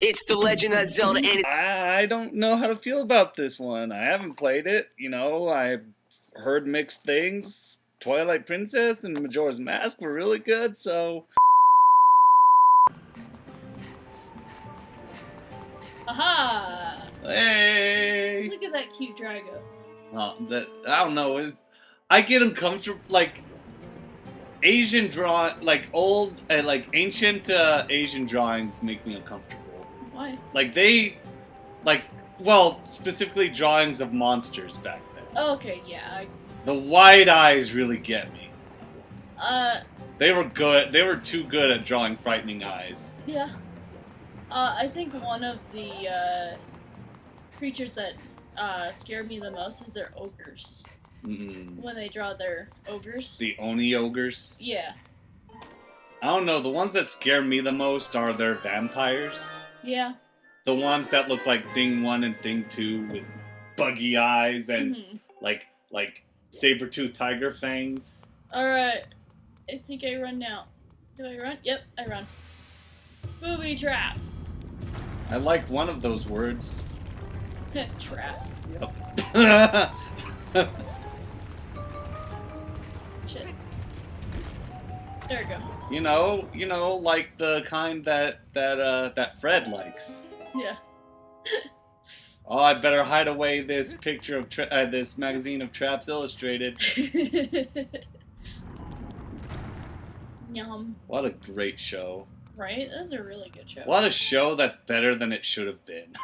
It's the Legend of Zelda, and I don't know how to feel about this one. I haven't played it. I've heard mixed things. Twilight Princess and Majora's Mask were really good, so. Aha! Hey! Look at that cute Drago. I don't know. I get uncomfortable. Like, Asian like old, like ancient Asian drawings make me uncomfortable. Why? Well, specifically drawings of monsters back then. Oh, okay, yeah. The wide eyes really get me. Uh. They were good. They were too good at drawing frightening eyes. Yeah. I think one of the creatures that scare me the most is their ogres. When they draw their ogres. The Oni ogres? Yeah. I don't know. The ones that scare me the most are their vampires. Yeah. The ones that look like Thing 1 and Thing 2 with buggy eyes and like saber-toothed tiger fangs. Alright. I think I run now. Do I run? Yep, I run. Booby trap. I like one of those words. Trap. Shit. There we go. You know, like the kind that Fred likes. Yeah. Oh, I better hide away this picture of this magazine of Traps Illustrated. Yum. What a great show. Right? That was a really good show. What a show that's better than it should have been.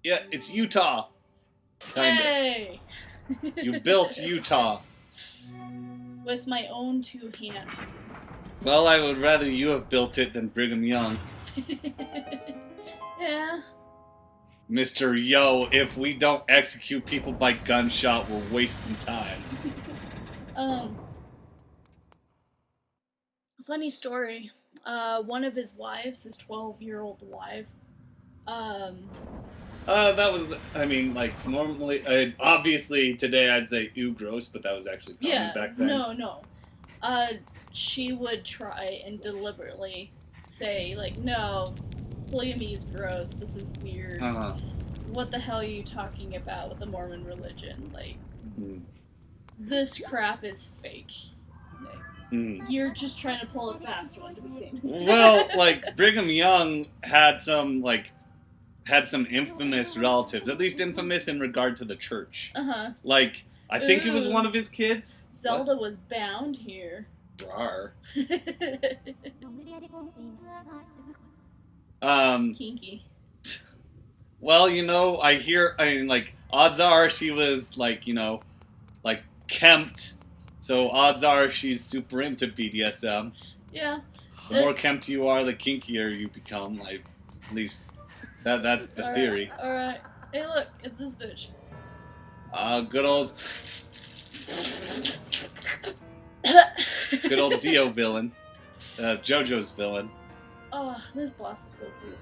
Yeah, it's Utah. Kinda. Hey! You built Utah. With my own two hands. Well, I would rather you have built it than Brigham Young. Yeah. Mr. Yo, if we don't execute people by gunshot, we're wasting time. Funny story. One of his wives, his 12-year-old wife, That was, I mean, like, normally, obviously today I'd say ew gross, but that was actually common back then. No. She would try and deliberately say, like, no, polygamy is gross, this is weird. What the hell are you talking about with the Mormon religion? Like, this crap is fake. Like, you're just trying to pull a fast one to be famous. Well, like, Brigham Young had some infamous relatives, at least infamous in regard to the church. Like, I think it was one of his kids. Zelda was bound here. Brar. Kinky. Well, like, odds are she was, like, like, kempt. So odds are she's super into BDSM. Yeah. The more kempt you are, the kinkier you become. Like, at least that's the theory. Alright. Hey, look, it's this bitch. Good old Dio villain. JoJo's villain. Oh, this boss is so cute.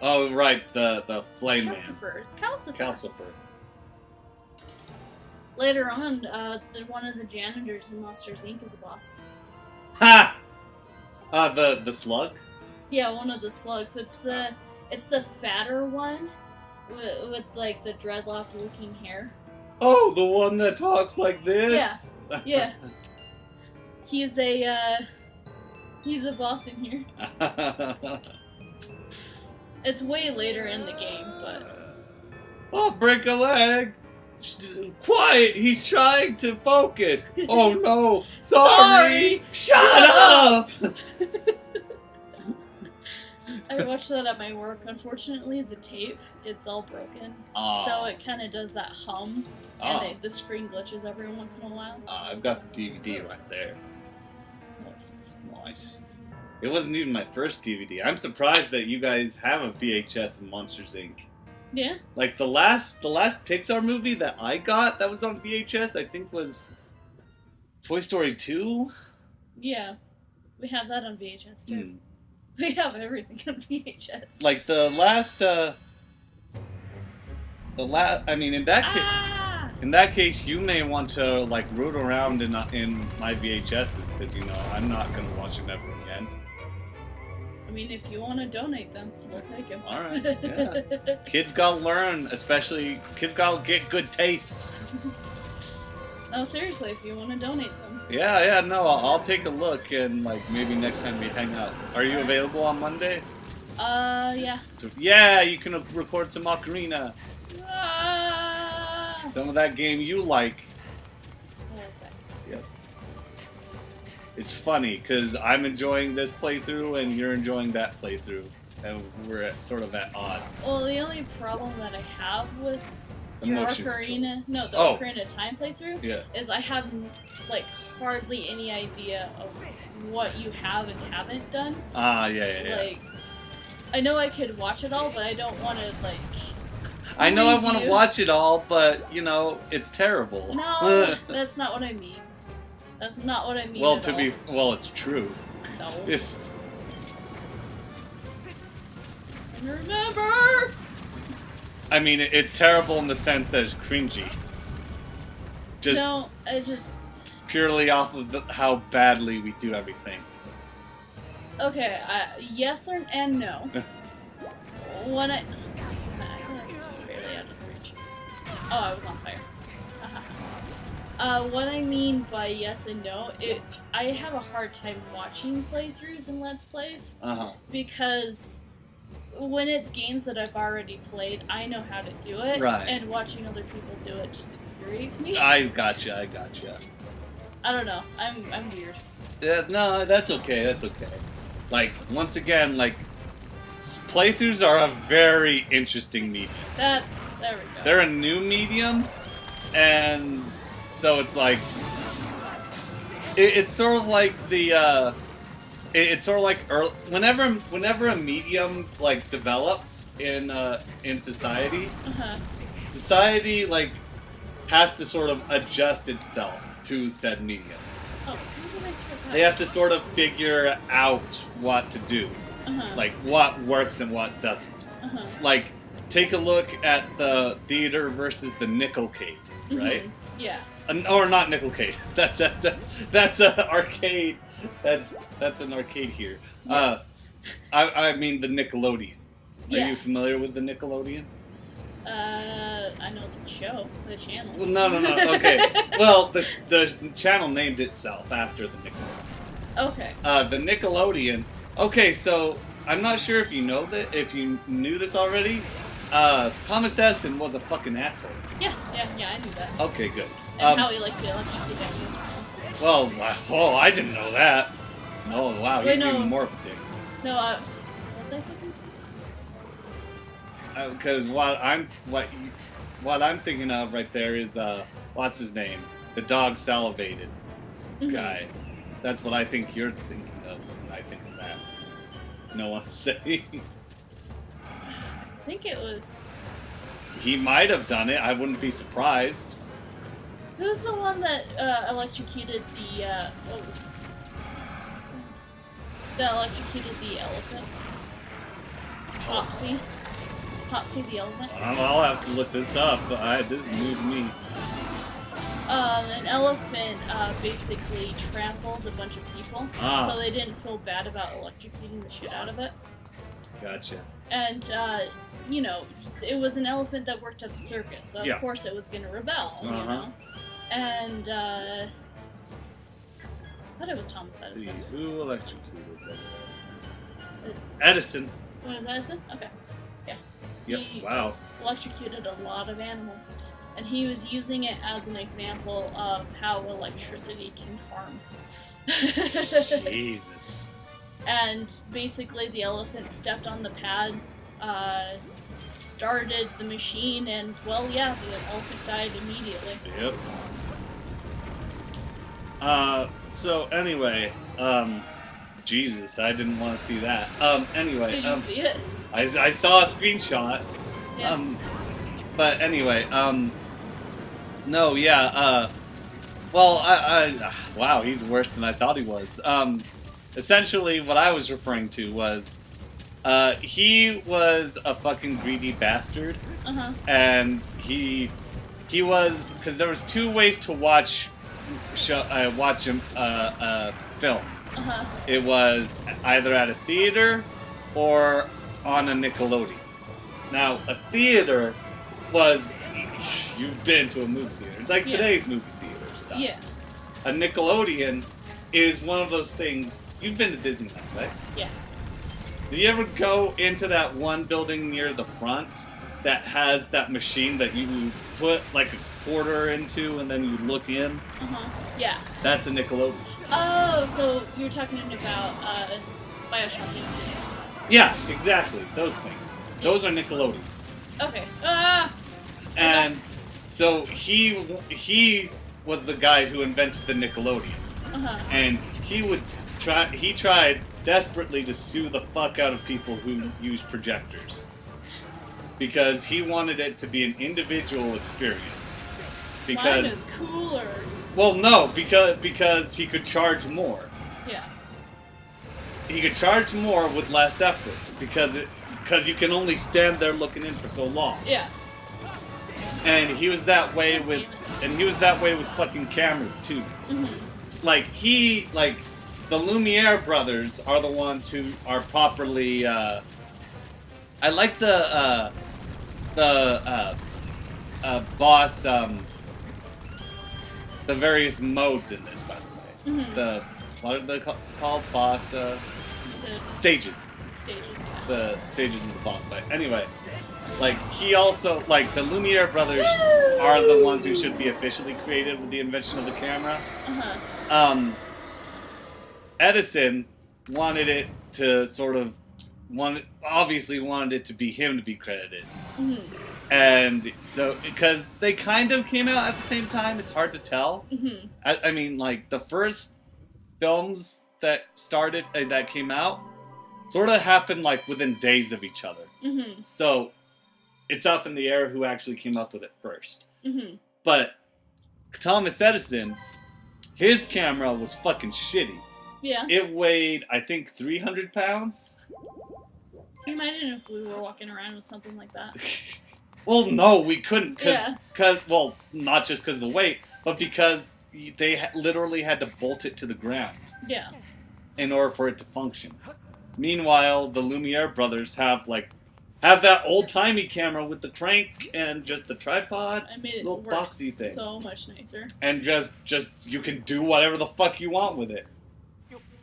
Oh, right, the Flame Man. Calcifer. It's Calcifer. Calcifer. Later on, one of the janitors in Monsters Inc. is a boss. Ha! The slug? Yeah, one of the slugs. It's the fatter one with like the dreadlock looking hair. Oh, the one that talks like this? Yeah. He's a boss in here. It's way later in the game, but... Oh, break a leg! Quiet! He's trying to focus! Oh no! Sorry! Shut up! I watched that at my work. Unfortunately, the tape, it's all broken. So it kind of does that hum, and the screen glitches every once in a while. I've got the DVD right there. Nice. It wasn't even my first DVD. I'm surprised that you guys have a VHS of Monsters, Inc. Yeah? Like, the last Pixar movie that I got that was on VHS, I think, was Toy Story 2? Yeah. We have that on VHS, too. We have everything on VHS. Like, I mean, in that case... In that case, you may want to like root around in my VHSs because I'm not gonna watch them ever again. I mean, if you want to donate them, we'll take them. All right. Yeah. Kids gotta learn, especially kids gotta get good taste. No, seriously, if you want to donate them. Yeah. No, I'll take a look and like maybe next time we hang out. Are you available on Monday? Yeah. Yeah, you can record some Ocarina. Some of that game you like. Okay. Yep. It's funny because I'm enjoying this playthrough and you're enjoying that playthrough, and we're sort of at odds. Well, the only problem that I have with your Ocarina, the Ocarina of Time playthrough, is I have like hardly any idea of what you have and haven't done. Yeah. Like, I know I could watch it all, but I don't want to like. I know I want to watch it all, but it's terrible. No, that's not what I mean. That's not what I mean. Well, it's true. No. It's... Remember. I mean, it's terrible in the sense that it's cringy. No, it's just purely off of how badly we do everything. Okay, yes and no. When I barely out of the reach. Oh, I was on fire. What I mean by yes and no, I have a hard time watching playthroughs and Let's Plays because when it's games that I've already played, I know how to do it, and watching other people do it just infuriates me. I gotcha. I don't know. I'm weird. Yeah, no, that's okay. That's okay. Like once again, like playthroughs are a very interesting medium. There we go. They're a new medium, and so it's like it's sort of like the it's sort of like whenever a medium like develops in society, society like has to sort of adjust itself to said medium. Oh, they have to sort of figure out what to do, like what works and what doesn't. Like take a look at the theater versus the Nickelcade, right? Yeah. Or not Nickelcade. That's an arcade. That's an arcade here. Yes. I mean the Nickelodeon. Are Yeah. you familiar with the Nickelodeon? I know the show, the channel. Well, no. Okay. Well, the channel named itself after the Nickelodeon. Okay. The Nickelodeon. Okay, so I'm not sure if you know that. If you knew this already, Thomas Edison was a fucking asshole. Yeah, I knew that. Okay, good. And how he liked to electrocute that Well, I didn't know that. Oh, wow, Wait, he's no. even more of a dick. No, was I thinking? Because what I'm thinking of right there is what's his name? The dog salivated guy. That's what I think you're thinking of when I think of that. No one say. I think it was. He might have done it. I wouldn't be surprised. Who's the one that electrocuted the electrocuted the elephant? Topsy the elephant. I'll have to look this up. This is new to me. An elephant basically trampled a bunch of people, so they didn't feel bad about electrocuting the shit out of it. Gotcha. And it was an elephant that worked at the circus, so of course it was gonna rebel. You know? And I thought it was Thomas Edison. Let's see, who electrocuted Edison? Was it Edison? Okay. Yeah. Yep. He Wow. electrocuted a lot of animals. And he was using it as an example of how electricity can harm. Jesus. And basically the elephant stepped on the pad, started the machine, and the elephant died immediately. Yep. So anyway, Jesus, I didn't want to see that. Anyway. Did you see it? I saw a screenshot. Yeah. But anyway, no, yeah, wow, he's worse than I thought he was. Essentially, what I was referring to was, he was a fucking greedy bastard, and he he was because there was two ways to watch a film. It was either at a theater or on a Nickelodeon. Now, a theater was you've been to a movie theater. It's like today's movie theater stuff. Yeah. A Nickelodeon is one of those things. You've been to Disneyland, right? Yeah. Did you ever go into that one building near the front that has that machine that you put like a quarter into and then you look in? Yeah. That's a Nickelodeon. Oh, so you're talking about Bioshock. Yeah, exactly. Those things. Those are Nickelodeons. Okay. And so he was the guy who invented the Nickelodeon. And he tried desperately to sue the fuck out of people who use projectors. Because he wanted it to be an individual experience. Because mine is cooler. Well, no, because he could charge more. Yeah. He could charge more with less effort because you can only stand there looking in for so long. Yeah. And he was that way with fucking cameras too. Like the Lumiere brothers are the ones who are properly. I like the boss. The various modes in this, by the way. What are they called? Boss stages. Stages. Yeah. The stages of the boss fight. Anyway, like he also the Lumiere brothers are the ones who should be officially created with the invention of the camera. Edison wanted it to obviously wanted it to be him to be credited. And so, because they kind of came out at the same time, it's hard to tell. I mean, like, the first films that came out sort of happened, like, within days of each other. So, it's up in the air who actually came up with it first. But Thomas Edison, his camera was fucking shitty. Yeah. It weighed, I think, 300 pounds. Can you imagine if we were walking around with something like that? Well, no, we couldn't, well, not just because of the weight, but because they literally had to bolt it to the ground. Yeah. In order for it to function. Meanwhile, the Lumiere brothers have that old-timey camera with the crank and just the tripod, I made it little work boxy thing. So much nicer. And just you can do whatever the fuck you want with it.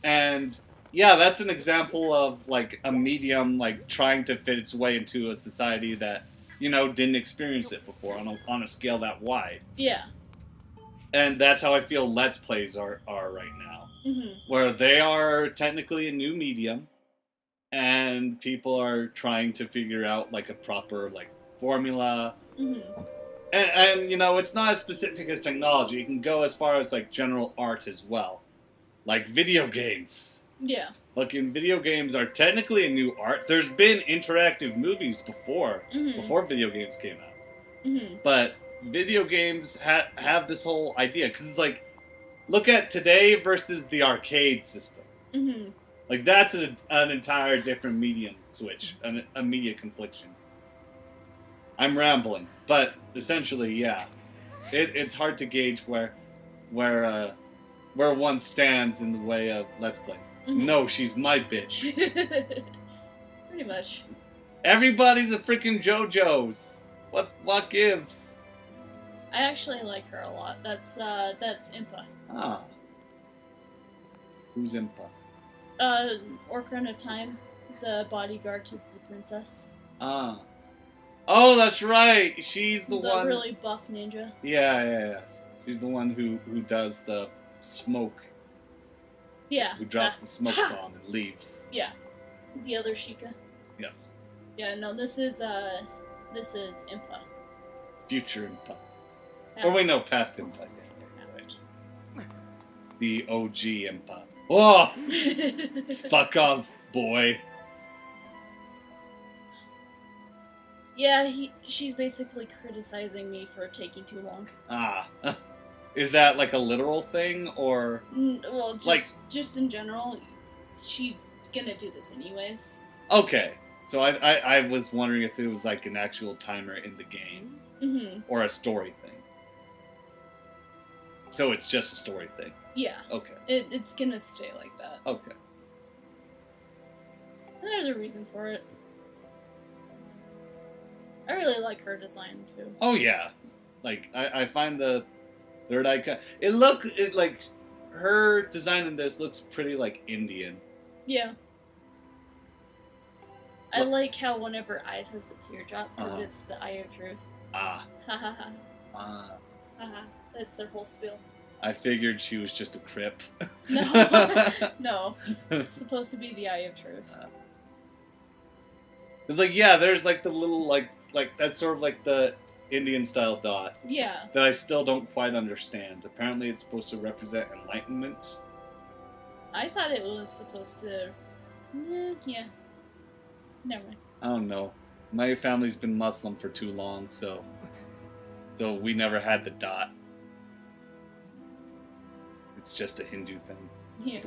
And yeah, that's an example of like a medium trying to fit its way into a society that didn't experience it before on a scale that wide. Yeah. And that's how I feel Let's Plays are right now. Where they are technically a new medium, and people are trying to figure out a proper formula. And it's not as specific as technology. It can go as far as general art as well. Like video games. Yeah. Fucking video games are technically a new art. There's been interactive movies before video games came out. But video games have this whole idea. Because it's look at today versus the arcade system. That's an entire different medium switch. A media confliction. I'm rambling. But essentially, yeah. It's hard to gauge where one stands in the way of Let's Plays. No, she's my bitch. Pretty much. Everybody's a freaking JoJo's. What gives? I actually like her a lot. That's Impa. Ah. Who's Impa? Ocarina of Time, the bodyguard to the princess. Ah. Oh, that's right. She's the one. The really buff ninja. Yeah. She's the one who does the smoke. Yeah. Who drops the smoke bomb and leaves. Yeah. The other Sheikah. Yeah. Yeah, no, this is Impa. Future Impa. Past. Or wait, no, past Impa. Yeah, Past. right. The OG Impa. Oh! Fuck off, boy. Yeah, she's basically criticizing me for taking too long. Ah. Is that a literal thing, or? Well, just in general, she's gonna do this anyways. Okay, so I was wondering if it was an actual timer in the game, or a story thing. So it's just a story thing. Yeah. Okay. It's gonna stay like that. Okay. And there's a reason for it. I really like her design too. Oh yeah, like I find the third eye like her design in this looks pretty like Indian. Yeah. I like how one of her eyes has the teardrop because it's the eye of truth. Ah. Ha ha ha. Ah. Ha ha. That's their whole spiel. I figured she was just a crip. No. No. It's supposed to be the eye of truth. It's like, yeah, there's like the little like that's sort of like the Indian style dot. Yeah. That I still don't quite understand. Apparently it's supposed to represent enlightenment. I thought it was supposed to... yeah. Never mind. I don't know. My family's been Muslim for too long, so we never had the dot. It's just a Hindu thing. Yeah.